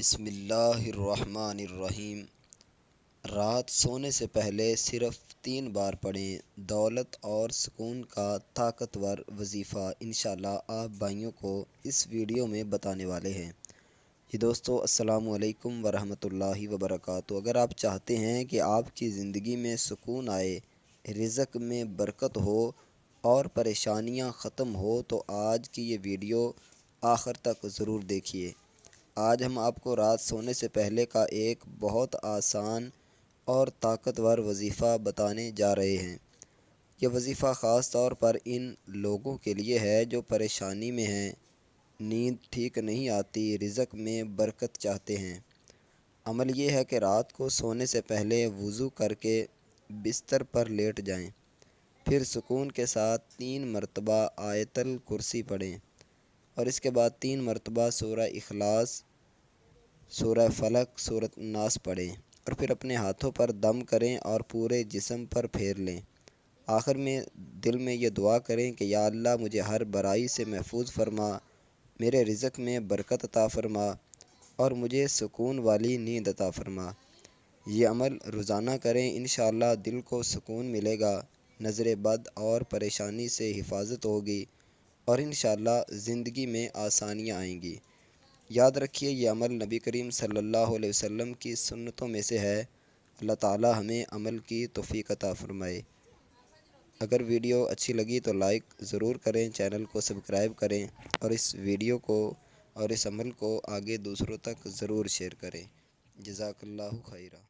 بسم اللہ الرحمن الرحیم۔ رات سونے سے پہلے صرف 3 بار پڑھیں دولت اور سکون کا طاقتور وظیفہ۔ انشاءاللہ آپ بھائیوں کو اس ویڈیو میں بتانے والے ہیں۔ جی دوستو، السلام علیکم ورحمۃ اللہ وبرکاتہ۔ اگر آپ چاہتے ہیں کہ آپ کی زندگی میں سکون آئے، رزق میں برکت ہو اور پریشانیاں ختم ہو تو آج کی یہ ویڈیو آخر تک ضرور دیکھیے۔ آج ہم آپ کو رات سونے سے پہلے کا ایک بہت آسان اور طاقتور وظیفہ بتانے جا رہے ہیں۔ یہ وظیفہ خاص طور پر ان لوگوں کے لیے ہے جو پریشانی میں ہیں، نیند ٹھیک نہیں آتی، رزق میں برکت چاہتے ہیں۔ عمل یہ ہے کہ رات کو سونے سے پہلے وضو کر کے بستر پر لیٹ جائیں، پھر سکون کے ساتھ 3 مرتبہ آیت الکرسی پڑھیں اور اس کے بعد 3 مرتبہ سورہ اخلاص، سورہ فلق، سورۃ الناس پڑھیں اور پھر اپنے ہاتھوں پر دم کریں اور پورے جسم پر پھیر لیں۔ آخر میں دل میں یہ دعا کریں کہ یا اللہ، مجھے ہر برائی سے محفوظ فرما، میرے رزق میں برکت عطا فرما اور مجھے سکون والی نیند عطا فرما۔ یہ عمل روزانہ کریں، انشاءاللہ دل کو سکون ملے گا، نظر بد اور پریشانی سے حفاظت ہوگی اور انشاءاللہ زندگی میں آسانیاں آئیں گی۔ یاد رکھیے، یہ عمل نبی کریم صلی اللہ علیہ وسلم کی سنتوں میں سے ہے۔ اللہ تعالی ہمیں عمل کی توفیق عطا فرمائے۔ اگر ویڈیو اچھی لگی تو لائک ضرور کریں، چینل کو سبسکرائب کریں اور اس ویڈیو کو اور اس عمل کو آگے دوسروں تک ضرور شیئر کریں۔ جزاک اللہ خیرہ۔